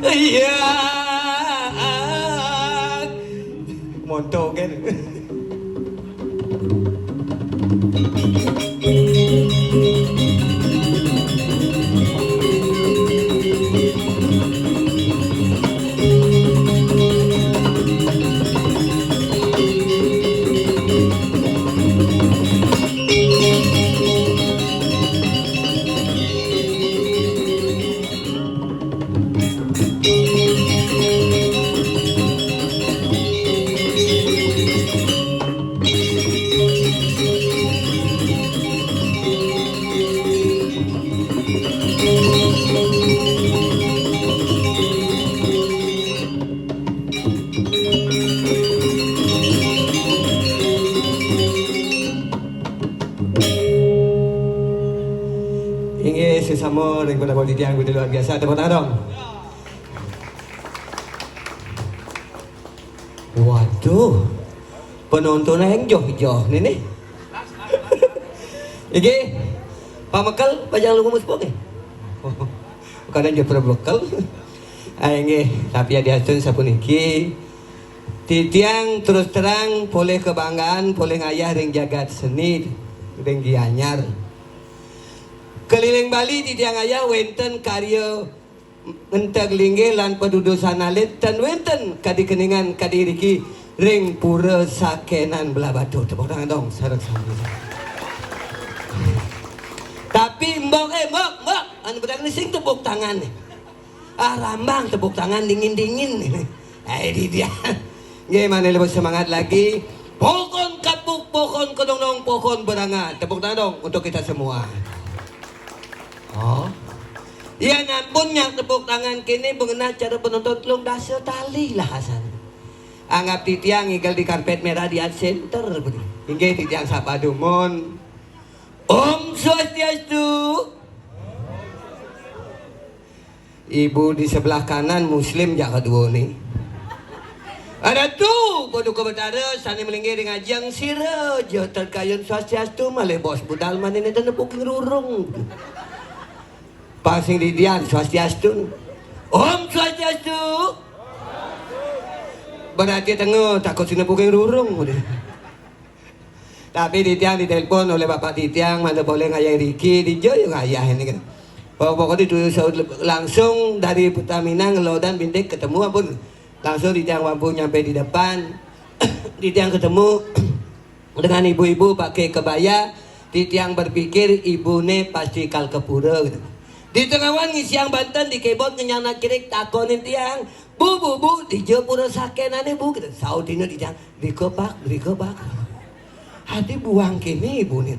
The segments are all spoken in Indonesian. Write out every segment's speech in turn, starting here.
Iya, montok kan. Ini sesama dengan pada politik yang luar biasa. Tepuk tangan dong. Waduh, penontonnya yang joh-joh nih. Iki, Pak Mekal, pajang lu ngumus pok nih. Bukan aja pernah bekal. Ini, tapi ada hasil sapun iki. Titiang terus terang, boleh kebanggaan, boleh ngayah ring jagat seni, ring gianyar. Keliling Bali di tiang ayah wenten karya entag linggih lan penduduk sanalit dan wenten kadikeningan kadiriki ring pura sakenan belah batu. Tepuk tangan dong sareng sambil. Tapi mbok anu bedak sing tepuk tangan. Rambang tepuk tangan dingin-dingin. Di dia. Gimana lebih semangat lagi. Pokon kapuk pokon kodong pokon berangat. Tepuk tangan dong untuk kita semua. Oh, ya nampun yang tepuk tangan kini mengenal cara penonton telung dasa tali lah Hasan. Anggap titiang igal di karpet merah di Art Center. Hingga titiang sapa dumon. Om Swastiastu. Ibu di sebelah kanan Muslim jak kedua nih. Ada tuh bodoh kebetara sani melinggir dengan jang sira jo terkayun Swastiastu malih bos budal mana ini tenepuk rurung. Pasing di dian Swastiastu. Om Swastiastu. Berarti tengah takut sini buking rurung. Tapi Titiang ditelepon oleh Bapak Titiang mana boleh ngayah Riki di Jo yang ngayah ini kan. Pokoknya itu langsung dari Pertamina ngelodan bintik ketemu ampun. Langsung Titiang mampu nyampe di depan. Titiang ketemu dengan ibu-ibu pakai kebaya. Titiang berpikir ibune pasti kal kepura gitu. Di tengawan ngisiang Banten di kebot ngenyana kirik takonin tiang bu di jepura sakenane bu gitu. Saudina di tiang dikepak hati buang kini ibu nih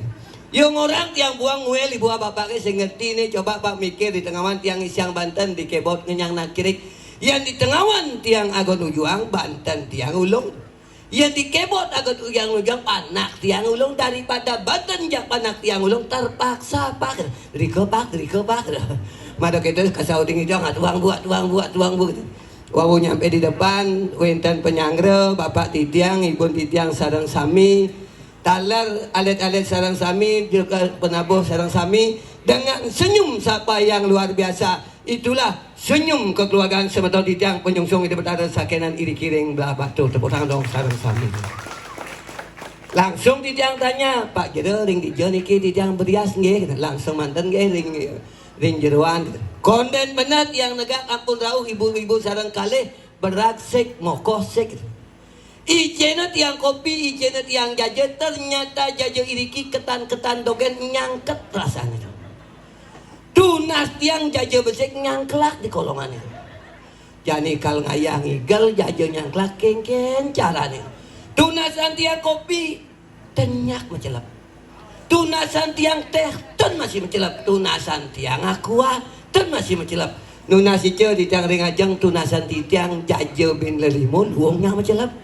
yung orang tiang buang nguel ibu bapaknya sing ngerti nih coba pak mikir di tengawan tiang ngisiang Banten di kebot ngenyana kirik yang di tengawan tiang agon ujuang Banten tiang ulung yang di kebot agon ujang panak tiang ulung daripada Banten jak panak tiang ulung terpaksa pak dikepak madok itu kasauding itu nggak tuang buat gitu. Wawu nyampe di depan wenten penyangre bapak Titiang ibu Titiang sareng sami talar alit-alit sarang sami juga penabuh sarang sami dengan senyum sapa yang luar biasa. Itulah senyum kekeluargaan semeton titiang penyungsung itu berada sakenan iri kiring belah batu. Tepuk tangan dong sarang sami. Langsung titiang tanya, Pak jero ring di niki titiang berias nggih, langsung manten nggih ring jeruan. Konden benat yang negak ampun rauh ibu-ibu sareng kalih beraksik mokosik. Ijena tiang kopi, ijena tiang jaje, ternyata jaje iriki ketan-ketan dogen nyangket rasanya. Tunas tiang jaje besek nyangklak di kolongan itu. Jani kal ngayang igel jaje nyangklak kengken carane. Tunasan tiang kopi tenyak mencelap. Tunasan tiang teh ten masih mencelap. Tunasan tiang aqua ten masih mencelap. Nuna si ce di tiang ringajeng tunasan di tiang jaje bin lelimun uangnya mencelap.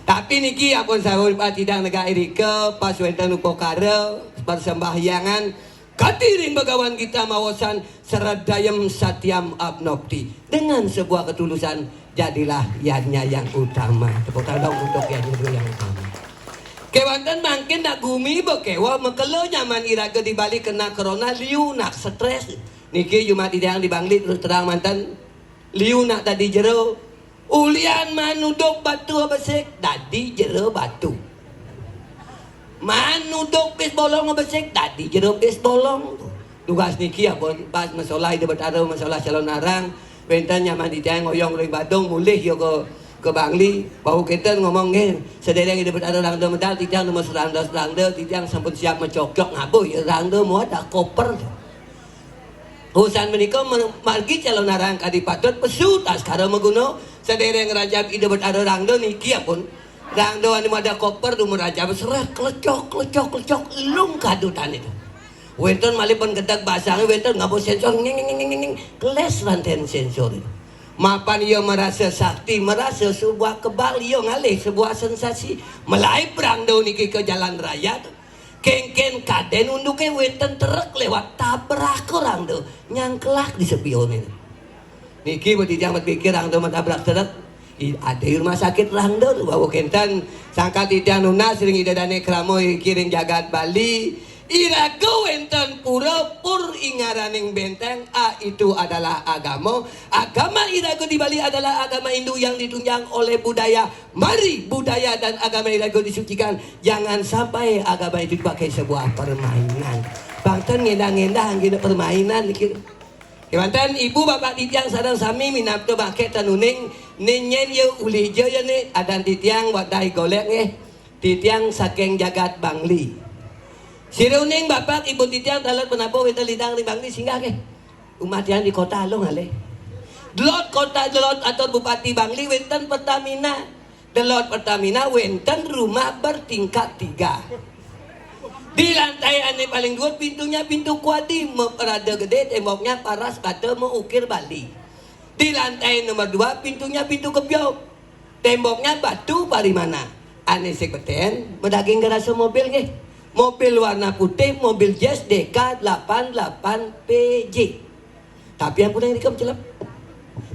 Tapi niki apun sahur patidang negara irike pas wenten upokara persembahyangan kadiring begawan kita mawasan seradayem satyam abnopti dengan sebuah ketulusan jadilah yannya yang utama. Tepuk tangan untuk yannya yang utama. Kewanten mangkin nak gumi bekewa mekelo nyaman iraga dibalik kena corona liu nak stres. Niki Jumat idang di Bangli terus terang mantan liu nak tadi jero ulian manudok batu besek tadi jero batu. Manudok bis bolong besek tadi jero bis bolong. Tugas niki apun pas masalah itu bertaruh masalah calon arang wenten nyaman ditiang ngoyong ring badung mulih yo ke Bangli bau kita ngomong sedereng itu bertaruh rangda medal titiang nomor serangda titiang sampun siap mencokok ngabuh ya rangda muat ada koper. Husan menikah margi calon arang kadipatot pesut askara maguno sedereng rajab ide bertaruh rangda niki apun rangda anu ada koper dumur rajab serak klecok lung kadutan itu. Wenten malipun kedak basang wenten ngabo sensor nging keles ranten sensor itu. Mapan ia merasa sakti, merasa sebuah kebal ia ngalih sebuah sensasi melai rangda niki ke jalan raya tuh. Kengken kaden unduke wenten truk lewat tabrak orang tuh nyangkelak di sepion itu. Niki beti jamat pikir orang tuh tabrak truk ada rumah sakit orang tuh bawa kenten sangka tidak nuna sering idadane kramoy kiring jagat Bali iraga wenten pura pur ingaraning benteng itu adalah agama iraga di Bali adalah agama Hindu yang ditunjang oleh budaya. Mari budaya dan agama iraga disucikan, jangan sampai agama itu dipakai sebuah permainan. Bangten ngendah-ngendah gitu permainan gitu. Kebantan ibu bapak titiang sadang sami minapto bake tanuning ninyen ye uli je ya ne adan titiang wadai golek titiang saking jagat Bangli. Siruning bapak ibu titiang talat penapo wetel lidang di Bangli singgah ke umat yang di kota lo ngale delot kota delot atau bupati Bangli wenten Pertamina delot Pertamina wenten rumah bertingkat 3 di lantai ane paling dua pintunya pintu kuadi rada gede temboknya paras batu mau ukir Bali. Di lantai nomor 2 pintunya pintu kebyok temboknya batu parimana ane sekbeten medaging garasi mobil nge. Mobil warna putih, mobil Jazz DK88PJ. Tapi yang punya nikah celap.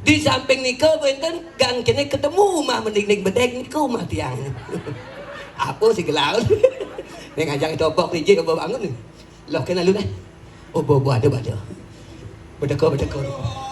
Di samping nikah benten gang kene ketemu rumah mendik-nik bedek nikah rumah tiang. Apa sih gelaun? Nek ajang topok PJ obo bangun nih. Loh kena lu dah. Obo ada. Bedeko. Kemo.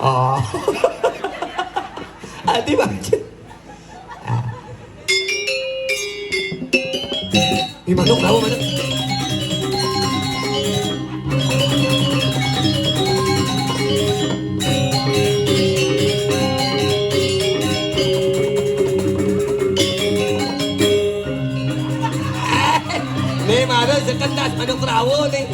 Oh. Adi baca. Di manuk tahu manuk. Nih mana sekendas manuk perahu nih.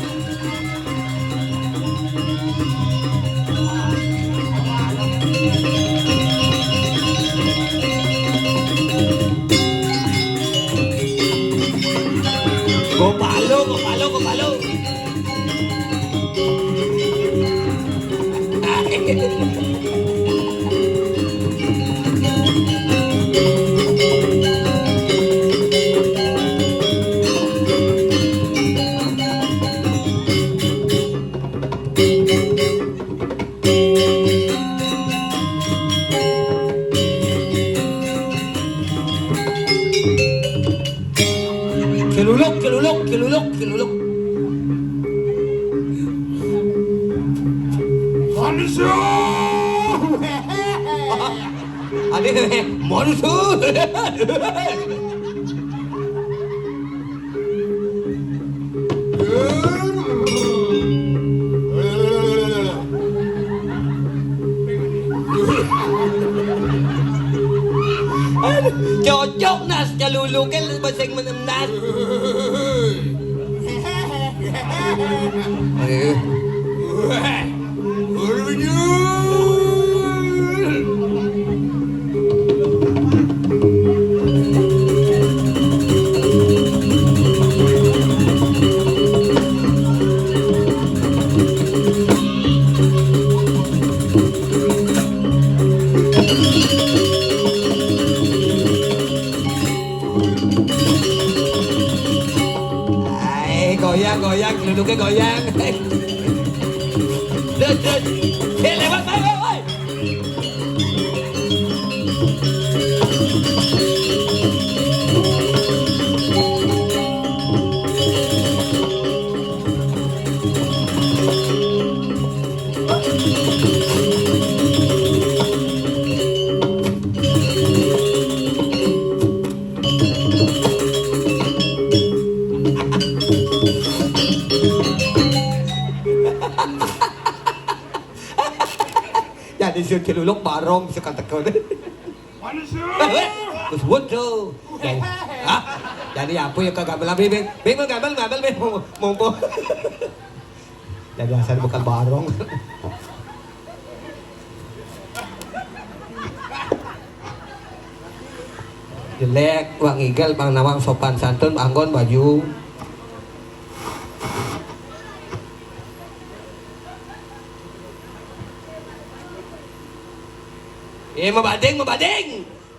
Gopalo, gopalo, gopalo. Kelulok, kelulok, kelulok, kelulok. Manusia. Ada manusia. Cocok nas kalulukin basing menendas. Goyang, goyang, duduknya goyang. Duduk, lewat, woy. Jadi sih keluluk barong bisa katakan. Manusia. Terus wudu. Jadi apa ya kagak bela bebek? Bebek ngabel mau. Jadi asal bukan barong. Jelek, wang igal, bang nawang sopan santun, anggon baju.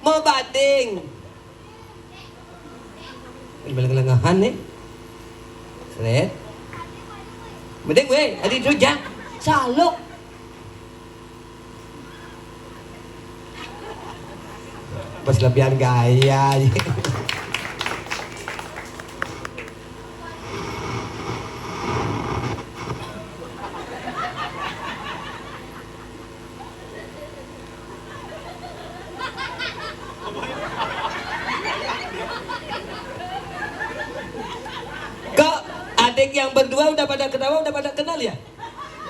Mabading. Ini belang-belangahan nih. Seret. Mending weh, adi rujak. Saluk. Pas lebihan gaya. Adik yang berdua udah pada ketawa, udah pada kenal ya?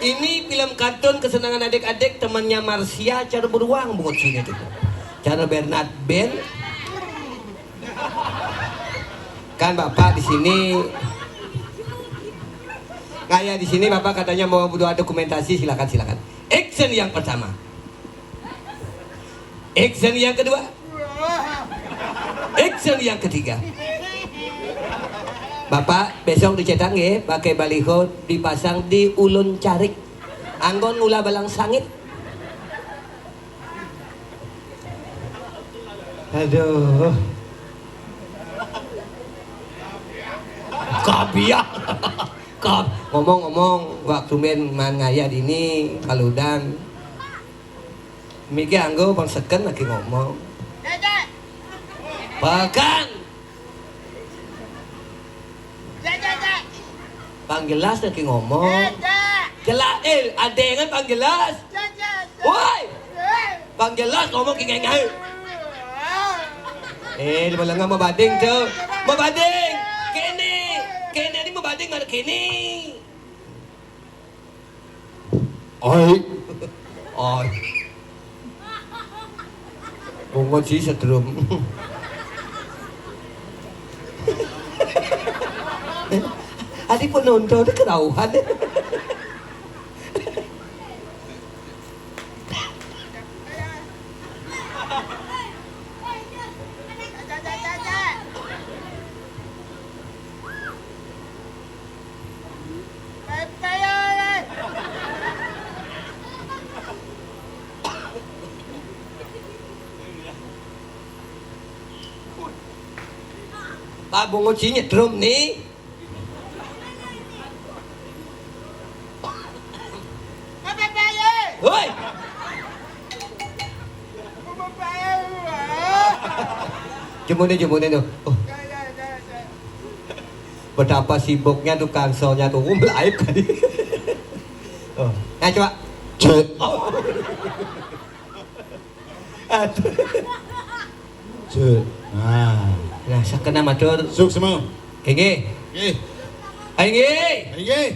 Ini film kartun kesenangan adik-adik temannya Marsia, cara beruang bungut sini tuh. Cara Bernard Ben. Kan Bapak di sini. Kayak di sini Bapak katanya mau buat dokumentasi, silakan. Action yang pertama. Action yang kedua. Action yang ketiga. Bapak besok dicetak ya, pakai baliho dipasang di ulun carik. Anggon ngula balang sangit. Aduh. Kabiak. Ngomong-ngomong waktu main ngayat ini kaludan. Miki anggo bang seken lagi ngomong. Bahkan Panggilas lagi ngomong. Jelas, adengan panggilas. Woi, Bang jelas ngomong kayak ngai. Malah nggak mau banding tuh, mau banding. Kene ini mau banding nggak kene. Oi. Oi. Bungo sih setrum. Adik penonton itu kerauhan. Pak Bungo sih nyetrum nih. Hoi. Jemune tuh. Oh. Betapa sibuknya tukang solnya tuh live tadi. Oh. Nah coba. Cek. Oh. Aduh. Cek. Nah. Nah, sakena matur. Suk semua. Kenge. Nggih. Ayo nge. Nggih.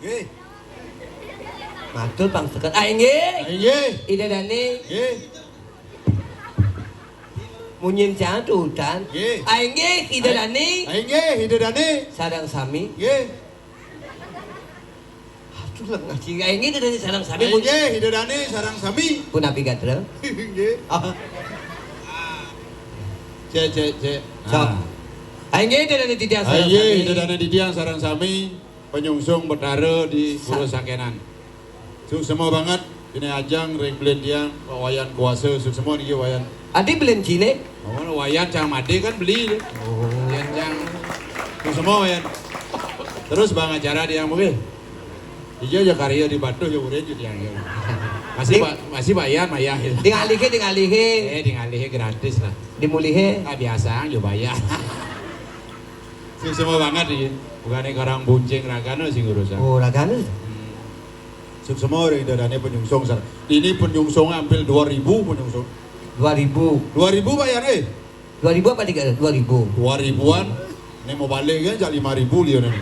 Nggih. Matur Bang Sekar. Ayo nge. Nggih. Ida dani. Nggih. Munyin jantutan. Nggih. Ayo nge. Ida dani. Nggih, hidedane. Sarang sami. Nggih. Aduh lengah sih. Ayo nge. Ida dani sarang sami. Munyin. Nggih, hidedane sarang sami. Pun api gatra. Nggih. Oh. Cek. So. Ayo nge. Ida dani tidak sarang Nggih, sami. hidedane di tiang sarang sami. Penyungsung Betara di Pulau Sakenan. Suk semua banget. Ini ajang ringblend tiang wayan kuasa suk semua nih wayan. Adi belen cine. Oh, wayan cang made kan beli deh. Oh. Yang suk semua wayan. Terus bang acara dia mungkin. Iya aja karya di Batu ya udah jadi yang masih bayar mayah. Tingalihe. Tinggalih gratis lah. Dimulihe. Biasa yo bayar. Suk semua banget nih. Bukannya karang bunceng ragano sih urusan. Oh, ragana. Suk semua dari dadane penyungsung sar. Ini penyungsung ambil 2.000 penyungsung. 2000. 2.000 bayar 2000 apa 3? 2000. 2.000-an. Ini mau balik kan jak 5.000 dia nih.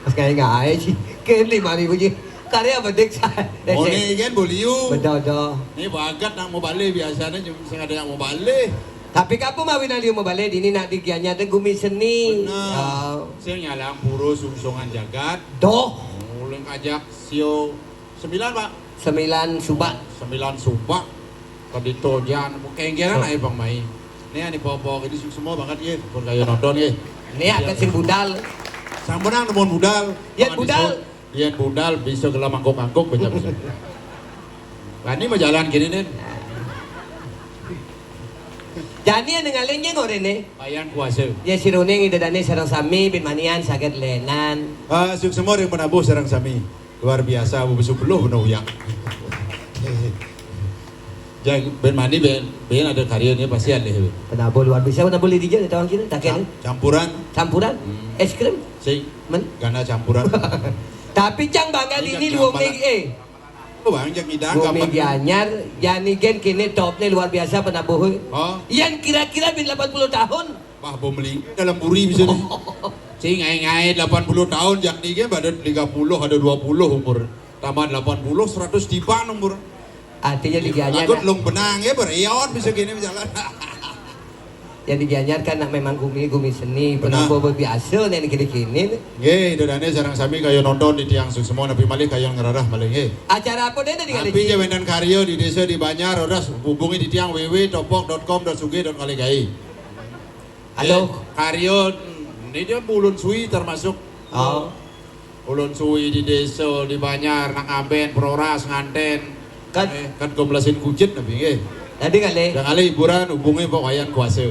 Mas kayak nggak ada sih. Kayak 5.000 sih. Karya bedek saya. Oh nih kan boliu. Betul. Ini bagat nak mau balik biasanya cuma ada yang mau balik. Tapi kamu mau winali mau balik ini nak dikianya teh gumi seni. Benar. Saya nyalang puro sungsungan jagat. Doh. Mulai ajak sio 9 pak. 9 subak. 9 subak. Tadi tojan. Kenggeran aja bang main. Ini ani popo ini semua banget ya. Pun kayak nonton ya. Ini akan sing budal. Sampenan nemon budal. Yan budal. Yan budal bisa gelam mangkok-mangkok banyak bisa. Nah ini mau jalan gini nih. Jadi yang ngalengnya ngorene. Bayan kuasa. Ya si Runeng idadane sarang sami bin manian sakit lenan. Suk semua yang menabuh sarang sami. Luar biasa besok peluh benar uyak. Jadi ben mani ben ada karyanya pasti ada. Penabuh luar biasa penabuh di dia tawang kita tak kene. Campuran. Es krim. Si Men. gana campuran. Tapi cang bangga ini luang Oh bang jak ngidang Bumi Gianyar, yani gen kini topnya luar biasa penabuh. Oh. Yang kira-kira bin 80 tahun. Wah bomeli dalam buri bisa nih. Si ngai-ngai 80 tahun jak nih badan 30 ada 20 umur. Tambah 80 100 tiban umur. Artinya di Gianyar. Aku belum benang ya bereon bisa gini jalan. Yang di Gianyar kan memang gumi seni penabuh biasa nih kini. Nggih, dadane sarang sami kaya nonton di tiang suk semua nabi malih kaya ngerarah malih nggih. Acara apa deh tadi kali? Tapi jawaban karya di desa di Banjar oras hubungi di tiang www.topok.com.suge.kaligai. Halo. Karya ini dia ulun suwi termasuk. Oh. Ulun suwi di desa di Banjar nang Aben Proras nganten. Kan Komplasin kujit nabi nggih. tadi kali. Yang kali hiburan hubungi pok wayan kuasa.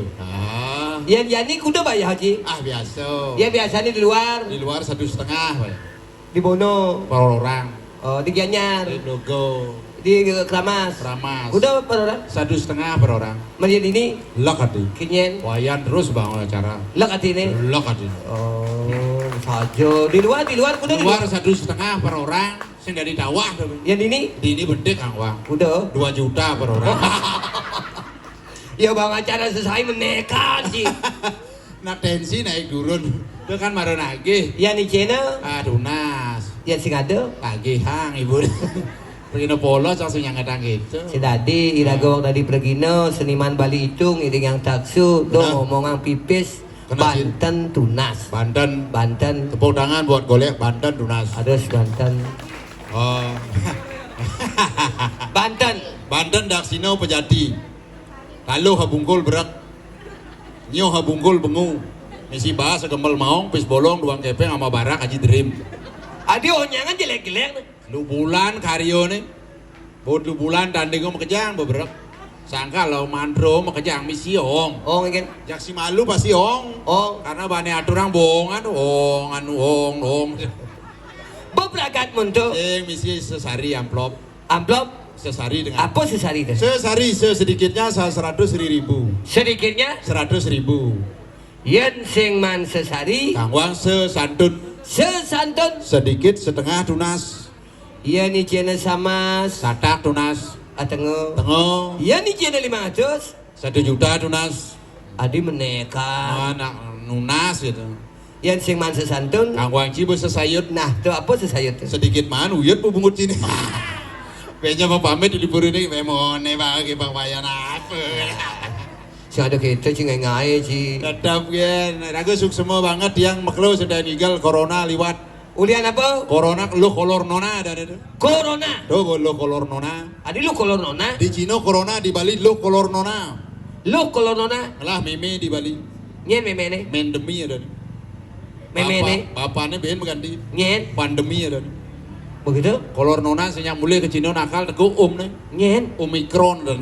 Yang yani kuda bayar haji. Biasa. Ya biasanya di luar. Di luar 1,5 Di Bono. per orang. Oh di Gianyar. Di Logo. Di Kramas. Kuda per orang. 1,5 per orang. Melihat ini. Lek hati. Kinyen. Wayan terus bang acara. Lek hati ini. Lek hati. Oh saja. Di luar kuda. Di luar 1,5 per orang. Sing dari tawah tuh. Yang ini Di ini bedek Kang Wang. udah. 2 juta per orang. Ya bang acara selesai menekan sih. Nah tensi naik turun. Itu kan maro nagih. Yang di channel, Tunas. yang sing ada. Nagih hang ibu. Pergi polos langsung yang ngadang gitu. Si tadi iragawang tadi pergino seniman Bali itu ngiring yang taksu do Kenapa? ngomongan pipis Kenapa sih? Banten tunas. Banten. Banten Tepuk tangan buat golek Banten tunas. harus Banten. Oh. Banten. Banten dak sino pejati. Lalu habungkul berak. Nyo habungkul bengu. Misi bahas segembel maong pis bolong duang kepeng sama barak aji dream. Adi onyangan jelek-jelek. Lu bulan karyo nih. Buat lu bulan tanding mau kejang beberapa. Sangka lo mandro mau kejang misi ong. Oh ingin. Jak si malu pasti ong. Oh. Karena banyak aturang bohongan ong. Bebrakat muntuk. Misi sesari amplop. Amplop. Sesari dengan Apa sesari itu? sesari sedikitnya 100.000. Sedikitnya 100.000. yen sing man sesari Kang Wang sesantun. sesantun. Sedikit setengah tunas. Yen ni channel sama Satak tunas. atengo. Tengah Yen ni channel 500. 1 juta tunas. Adi menekan. Anak nunas gitu. Yen sing man sesantun. Kang Wang cibu sesayut. Nah, itu apa sesayut itu? Sedikit man uyut bu bungut sini. Kayaknya mau pamit di libur ini memone bagi bang bayan apa. Sing ada kita sing ngai sih. Tetap gen, aku suksema banget yang maklo sudah ninggal corona liwat. Ulian apa? Corona lu kolor nona ada itu. Corona. Tuh lu kolor nona. Adi lu kolor nona. Di Cina corona di Bali lu kolor nona. Lu kolor nona. Lah meme di Bali. Nyen memene. Mendemi ada. Memene. Bapaknya ben mengganti. Nyen. Pandemi ada. Begitu? Kolor nona senyak mulai ke Cina nakal teguh nih. Nyen. Omikron dan.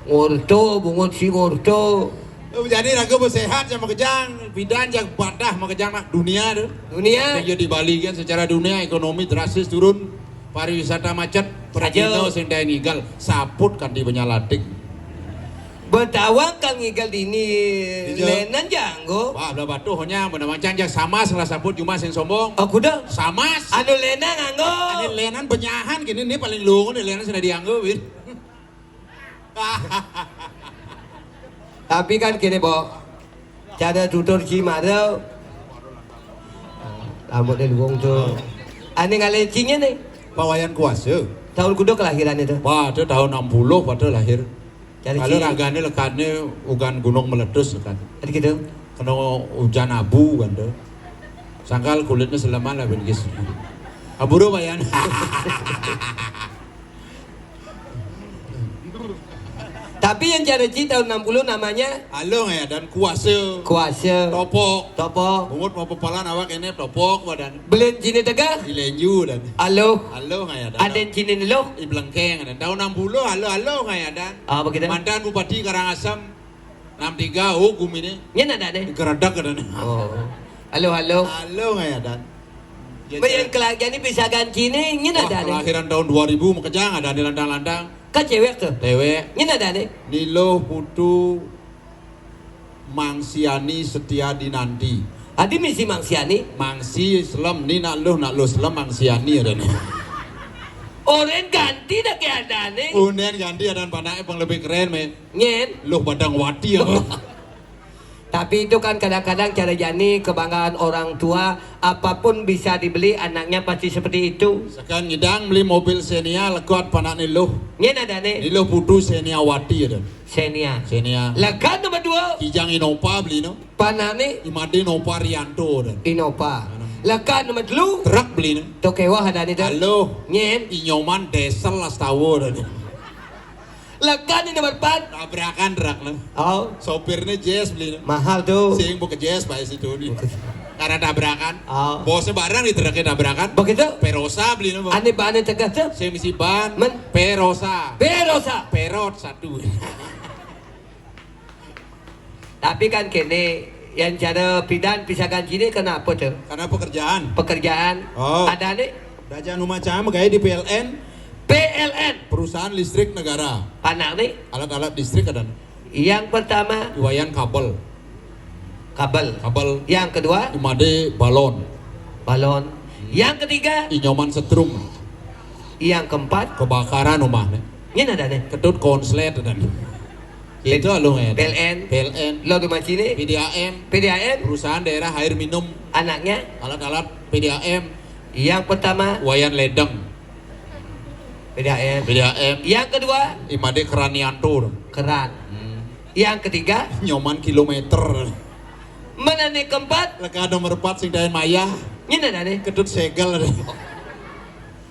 Ngorto, bungut si ngorto. Jadi aku bersehat sama kejang, bidan yang badah sama kejang nak dunia tuh. Dunia. Yang di Bali kan secara dunia ekonomi drastis turun, pariwisata macet, perjino sing dae ninggal, saput kan di penyalatik. Betawang kang ngigal dini Dijo. lenan janggo. Wah, udah batu hanya menawang canjang sama salah saput cuma sing sombong. Aku dah. Sama. Anu lena nganggo. Ini lenan penyahan gini nih paling lungo nih lenan sudah dianggo win. Tapi kan kini bo, cara tutur gimana? Rambut dari wong tuh. Ane ngalencinya nih. Pawayan kuasa. Tahun kudo kelahiran itu. Wah, itu tahun 60 pada lahir. Cari Kalau ci. ragane lekane ugan gunung meletus kan. Ada gitu. Kena hujan abu kan tuh. Sangkal kulitnya selama lah ben guys. Aburo bayan. Tapi yang cara ci tahun 60 namanya Halo ya dan kuasa. kuasa. Topok. Topo. Bungut mau pepalan awak ini topok badan. Belen cini tega. Ilenju dan. Halo. Halo ya dan. Ada cini lo. Iblengkeng dan tahun 60 halo ya dan. Ah begitu. Mantan Bupati Karangasem 63 hukum ini Nyen ada deh. geradak dan. Oh. Halo halo. Halo ya dan. Bayan kelahiran ini bisa ganti nih. Nyen ada deh. Kelahiran tahun 2000 mekejang ada di landang-landang. Kan cewek tuh. Dewe Nyen ada deh. Nilo Putu Mangsiani Setia Dinanti. Adi misi mangsiani. Mangsi Islam ni nak lu Islam Mangsiani ada nih. Orang ganti dah keadaan nih. Unen ganti ada panaknya yang lebih keren me. Nyen. Lu badang wati ya. Tapi itu kan kadang-kadang cara jani kebanggaan orang tua. Apapun bisa dibeli anaknya pasti seperti itu. Sekarang ngidang beli mobil Xenia lekuat panak ni lu. Nyen ada nih. Nilo Putu Xenia wati ada. Xenia. Xenia. Lekan nomor 2. Kijang Innova beli no. Panane Imade Innova Rianto ada. Innova. Lekan nomor 3. Truk beli no. Tokewa ada nih tuh. Halo. Nyen. Inyoman Diesel las tawo ada. Lekan ini nomor 4. Tabrakan truk no. Oh. Sopirnya Jazz beli no. Mahal tuh. Sing buka Jazz pak situ nih. Karena tabrakan. Oh. Bosnya barang di truknya tabrakan. Begitu. Perosa beli no. Ane bane tegak tuh. Saya misi ban. Men. Perosa. Berosa. Perot satu. Tapi kan kene yang cara bidan pisakan sini kenapa tuh? Karena pekerjaan. Pekerjaan Oh. ada nih Dajan rumah cama kayak di PLN. PLN Perusahaan listrik negara. anak nih. Alat-alat listrik ada. Yang pertama Iwayan kabel. kabel. Kabel. Yang kedua Imade balon. balon. Yang ketiga, Inyoman setrum. yang keempat, Kebakaran rumahnya. ini ada nih. Kedut konslet dan. Itu alung ya. PLN, PLN. lo di sini, PDAM. PDAM, Perusahaan daerah air minum. anaknya. Alat-alat PDAM. Yang pertama, Wayan Ledeng. PDAM. PDAM. Yang kedua, Imade Keraniantur. keran. Yang ketiga, Nyoman kilometer. mana nih keempat? Leka nomor 4 sing dayan maya. Ini ada nih. Kedut segel.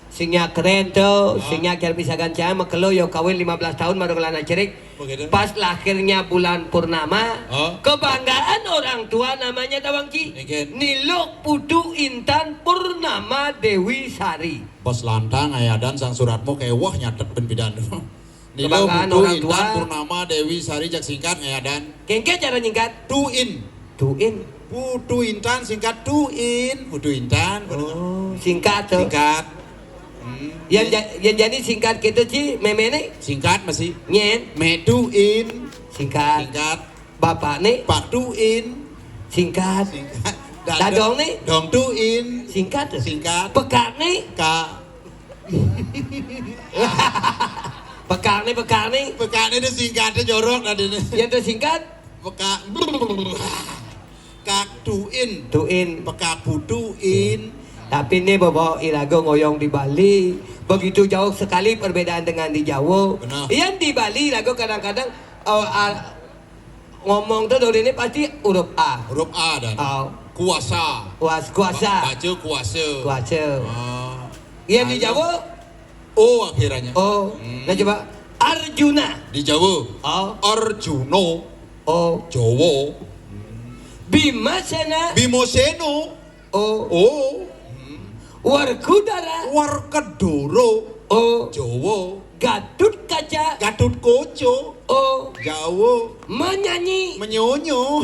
Singnya keren tuh, singnya kira bisa gancang, makelo yo kawin 15 tahun baru kelana cerik. Begitu. Pas lahirnya bulan purnama, Oh. kebanggaan orang tua namanya Tawangci. Mungkin. Nilok Putu Intan Purnama Dewi Sari. Bos lantang ayadan sang suratmu kewah nyatet ben bidan. Nilo Kebanggaan Putu orang Intan tua. Purnama Dewi Sari jak singkat ayadan. Kengke cara nyingkat? Tuin. Tuin. Putu Intan singkat Tuin. Putu Intan. Oh, singkat tuh. Singkat. Yang jadi singkat gitu sih, meme nih. Singkat masih. Nyen, Meduin. singkat. Singkat. Bapak nih, Pak Tuin. singkat. Singkat. Dadong nih, Dong Tuin. singkat tuh. Singkat. Pekak nih, Kak. pekak nih. Pekan itu singkatnya jorok tadi. Yang tersingkat, Peka. Kak Tuin. Tuin. Peka Putuin. Tapi ini bawa Irago ngoyong di Bali. Begitu jauh sekali perbedaan dengan di Jawa. Benar. Yang di Bali Irago kadang-kadang ngomong tuh dari ini pasti huruf A. Huruf A dan kuasa. Kuasa. Baca kuasa. Kuasa. Ah. Yang di Jawa, O akhirnya. oh. Nah coba Arjuna. Di Jawa. Oh. Arjuno. Oh. Jawa. Bimasena. Bimoseno. Oh. Oh. Warkudara. Warkedoro. Oh. Jawa. Gatut kaca. Gatut koco. Oh. Jawa. Menyanyi. Menyonyo.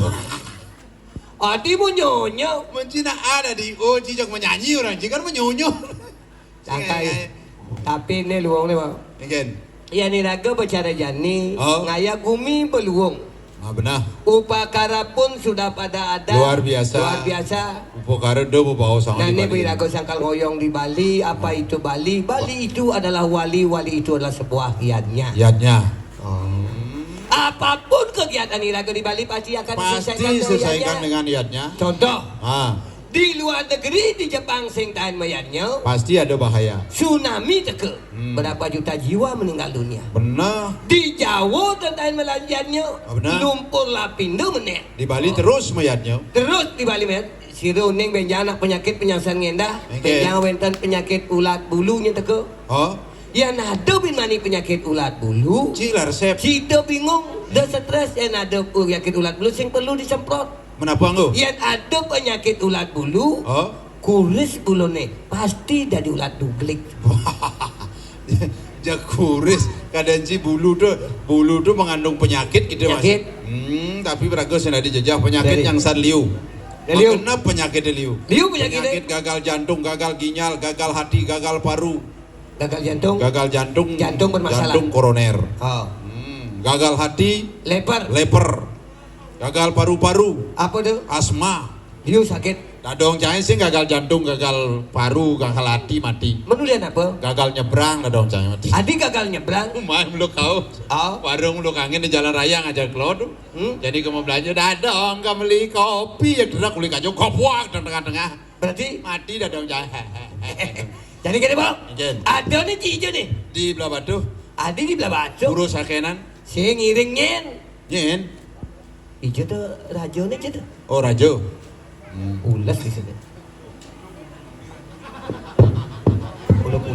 Adi mau nyonyo. Mencina ada di O cicak menyanyi orang kan menyonyo. Sakai. Tapi ini luang nih bang. Mungkin. Ya ni raga bicara jani. Oh. Ngaya gumi beluang. Ah benar. Upakara pun sudah pada ada. Luar biasa. Luar biasa. Upakara do bawa sangat Nah di ini Bali. birago sangkal ngoyong di Bali. Apa itu Bali? Bali itu adalah wali. Wali itu adalah sebuah kiatnya. Yadnya. Apapun kegiatan Irago di Bali pasti akan Pasti diselesaikan selesaikan dengan dengan yadnya. Contoh, Ah, di luar negeri di Jepang sing tahan mayatnya, pasti ada bahaya. tsunami teke. Berapa juta jiwa meninggal dunia. Benar. Di Jawa tentang melanjutnya, Benar. lumpur lapindo meneh. Di Bali terus mayatnya. Terus di Bali met, si runing benjana penyakit penyakit ngendah, Oke. benjang wenten penyakit ulat bulunya teke. Oh, Ya nado bin mani penyakit ulat bulu. cila resep. Cita bingung, dah stres yang ada penyakit ulat bulu sing perlu disemprot. Menapa engko? Yang ada penyakit ulat bulu, Oh. kuris bulune pasti dari ulat duglik. Jakuris kadanci bulu tuh mengandung penyakit gitu Mas. Penyakit. Tapi berago sudah dijajah penyakit Dari- yang liu. Liu. Makna penyakit liu. Liu penyakitnya? Penyakit gagal jantung, gagal ginjal, gagal hati, gagal paru, Gagal jantung, gagal jantung, Jantung bermasalah. jantung koroner. oh. Gagal hati, Leper, leper, gagal paru-paru, apa tuh? asma. Liu sakit. Dadong cahaya sih gagal jantung, gagal paru, gagal hati mati. Menulian apa? Gagal nyebrang dadong cahaya mati. Adi gagal nyebrang. Main lu kau. Oh. Warung lu kangen di jalan raya ngajak lo tuh. Jadi kamu belanja dadong kamu beli kopi ya derak kulit kacau kopuak di tengah-tengah. Berarti Mati dadong cahaya. jadi gini bang. Mungkin. Ada nih cijo nih. Di belah batu, Adi di belah batu. buru sakenan, Si ngiring nyen. nyen. Ijo tuh rajo nih tuh. Oh rajo. Ulas di sini.